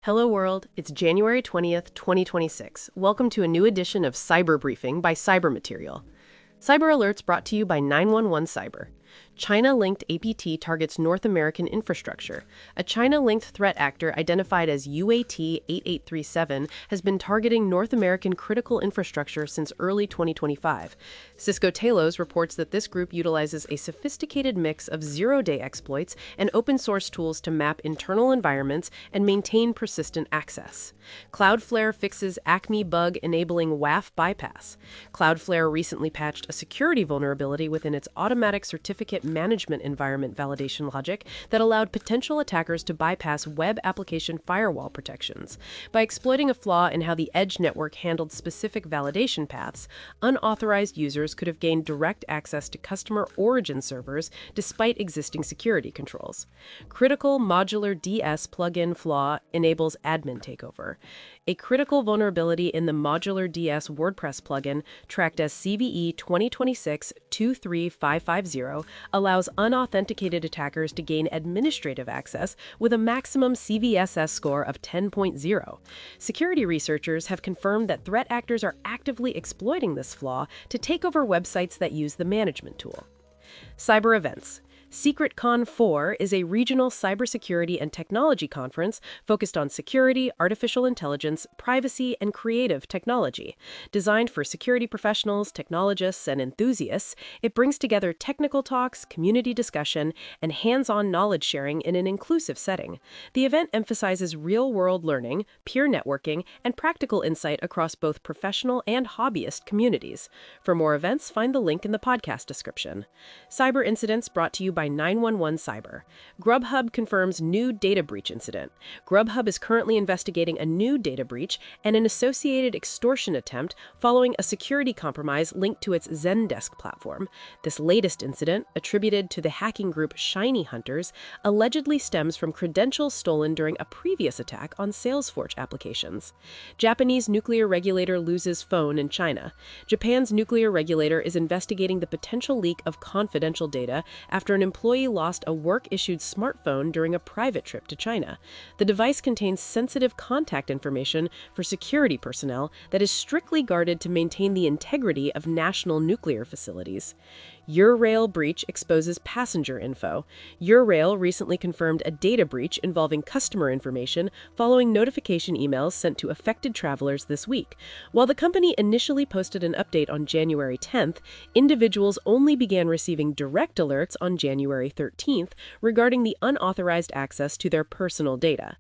Hello world, it's January 20th, 2026. Welcome to a new edition of Cyber Briefing by Cyber Material. Cyber Alerts brought to you by 911 Cyber. China-linked APT targets North American infrastructure. A China-linked threat actor identified as UAT-8837 has been targeting North American critical infrastructure since early 2025. Cisco Talos reports that this group utilizes a sophisticated mix of zero-day exploits and open-source tools to map internal environments and maintain persistent access. Cloudflare fixes Acme bug enabling WAF bypass. Cloudflare recently patched a security vulnerability within its automatic certificate management environment validation logic that allowed potential attackers to bypass web application firewall protections. By exploiting a flaw in how the edge network handled specific validation paths, unauthorized users could have gained direct access to customer origin servers despite existing security controls. Critical Modular DS plugin flaw enables admin takeover. A critical vulnerability in the Modular DS WordPress plugin, tracked as CVE 2026-23550, allows unauthenticated attackers to gain administrative access with a maximum CVSS score of 10.0. Security researchers have confirmed that threat actors are actively exploiting this flaw to take over websites that use the management tool. Cyber events. SecretCon 4 is a regional cybersecurity and technology conference focused on security, artificial intelligence, privacy, and creative technology. Designed for security professionals, technologists, and enthusiasts, it brings together technical talks, community discussion, and hands-on knowledge sharing in an inclusive setting. The event emphasizes real-world learning, peer networking, and practical insight across both professional and hobbyist communities. For more events, find the link in the podcast description. Cyber incidents brought to you by 911 Cyber. Grubhub confirms new data breach incident. Grubhub is currently investigating a new data breach and an associated extortion attempt following a security compromise linked to its Zendesk platform. This latest incident, attributed to the hacking group Shiny Hunters, allegedly stems from credentials stolen during a previous attack on Salesforce applications. Japanese nuclear regulator loses phone in China. Japan's nuclear regulator is investigating the potential leak of confidential data after an employee lost a work-issued smartphone during a private trip to China. The device contains sensitive contact information for security personnel that is strictly guarded to maintain the integrity of national nuclear facilities. Eurail breach exposes passenger info. Eurail recently confirmed a data breach involving customer information following notification emails sent to affected travelers this week. While the company initially posted an update on January 10th, individuals only began receiving direct alerts on January 13th regarding the unauthorized access to their personal data.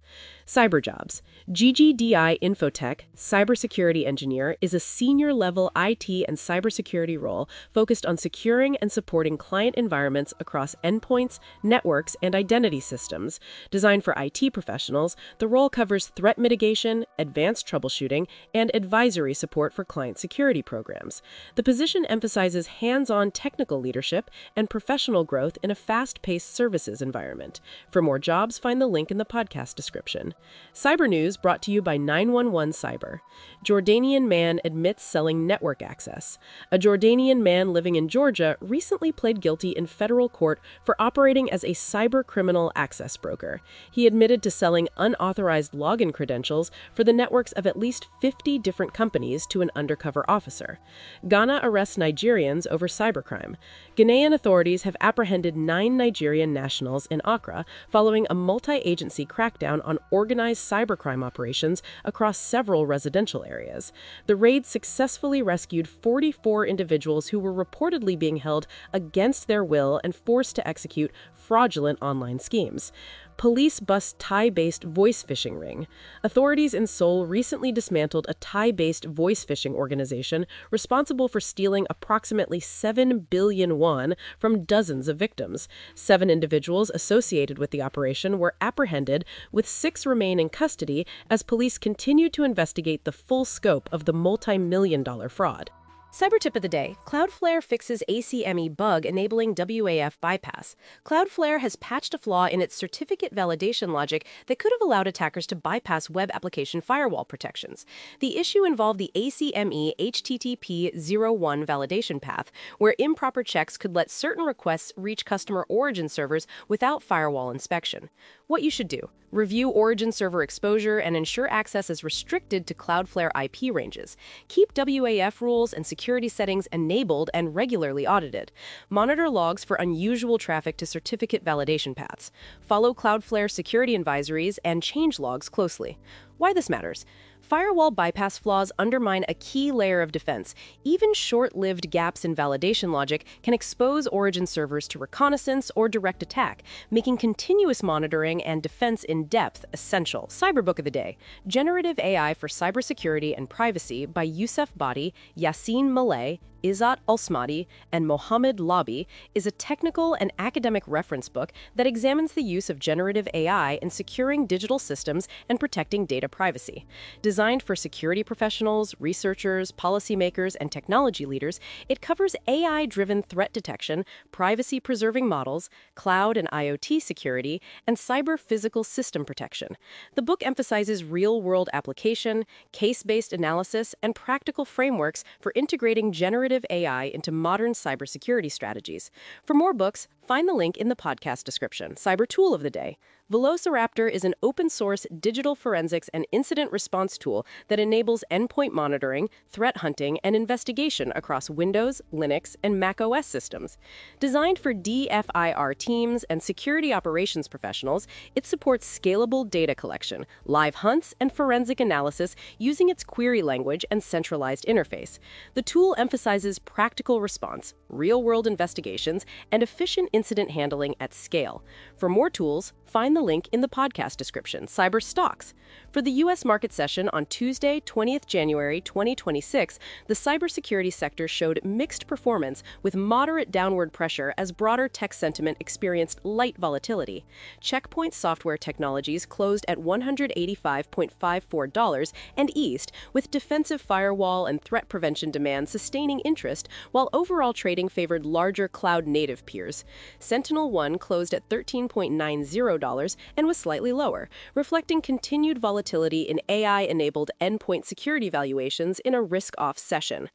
Cyberjobs. GGDI Infotech, cybersecurity engineer, is a senior-level IT and cybersecurity role focused on securing and supporting client environments across endpoints, networks, and identity systems. Designed for IT professionals, the role covers threat mitigation, advanced troubleshooting, and advisory support for client security programs. The position emphasizes hands-on technical leadership and professional growth in a fast-paced services environment. For more jobs, find the link in the podcast description. Cyber news brought to you by 911 Cyber. Jordanian man admits selling network access. A Jordanian man living in Georgia recently pled guilty in federal court for operating as a cyber criminal access broker. He admitted to selling unauthorized login credentials for the networks of at least 50 different companies to an undercover officer. Ghana arrests Nigerians over cybercrime. Ghanaian authorities have apprehended 9 Nigerian nationals in Accra following a multi-agency crackdown on organized cybercrime operations across several residential areas. The raid successfully rescued 44 individuals who were reportedly being held against their will and forced to execute fraudulent online schemes. Police bust Thai-based voice phishing ring. Authorities in Seoul recently dismantled a Thai-based voice phishing organization responsible for stealing approximately 7 billion won from dozens of victims. 7 individuals associated with the operation were apprehended, with 6 remain in custody as police continue to investigate the full scope of the multi-million-dollar fraud. Cyber tip of the day, Cloudflare fixes ACME bug enabling WAF bypass. Cloudflare has patched a flaw in its certificate validation logic that could have allowed attackers to bypass web application firewall protections. The issue involved the ACME HTTP 01 validation path, where improper checks could let certain requests reach customer origin servers without firewall inspection. What you should do: review origin server exposure and ensure access is restricted to Cloudflare IP ranges. Keep WAF rules and security settings enabled and regularly audited. Monitor logs for unusual traffic to certificate validation paths. Follow Cloudflare security advisories and change logs closely. Why this matters: firewall bypass flaws undermine a key layer of defense. Even short-lived gaps in validation logic can expose origin servers to reconnaissance or direct attack, making continuous monitoring and defense in depth essential. Cyberbook of the day: Generative AI for Cybersecurity and Privacy by Youssef Badi, Yassine Malay, Izzat Alsmadi, and Mohammed Labi is a technical and academic reference book that examines the use of generative AI in securing digital systems and protecting data privacy. Designed for security professionals, researchers, policymakers, and technology leaders, it covers AI-driven threat detection, privacy-preserving models, cloud and IoT security, and cyber-physical system protection. The book emphasizes real-world application, case-based analysis, and practical frameworks for integrating generative AI into modern cybersecurity strategies. For more books, find the link in the podcast description. Cyber tool of the day: Velociraptor is an open-source digital forensics and incident response tool that enables endpoint monitoring, threat hunting, and investigation across Windows, Linux, and Mac OS systems. Designed for DFIR teams and security operations professionals, it supports scalable data collection, live hunts, and forensic analysis using its query language and centralized interface. The tool emphasizes practical response, real-world investigations, and efficient incident handling at scale. For more tools, find the link in the podcast description. Cyber stocks. For the U.S. market session on Tuesday, 20th January 2026, the cybersecurity sector showed mixed performance with moderate downward pressure as broader tech sentiment experienced light volatility. Checkpoint Software Technologies closed at $185.54 and eased, with defensive firewall and threat prevention demand sustaining interest, while overall trading favored larger cloud-native peers. SentinelOne closed at $13.90 and was slightly lower, reflecting continued volatility in AI-enabled endpoint security valuations in a risk-off session.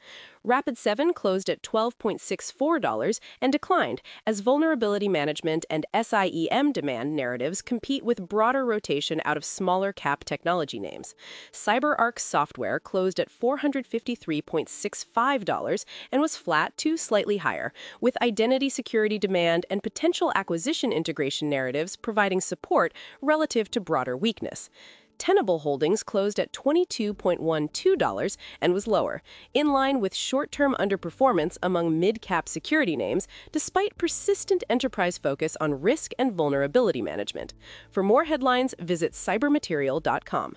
Rapid7 closed at $12.64 and declined as vulnerability management and SIEM demand narratives compete with broader rotation out of smaller cap technology names. CyberArk Software closed at $453.65 and was flat to slightly higher, with identity security demand and potential acquisition integration narratives providing support relative to broader weakness. Tenable Holdings closed at $22.12 and was lower, in line with short-term underperformance among mid-cap security names, despite persistent enterprise focus on risk and vulnerability management. For more headlines, visit cybermaterial.com.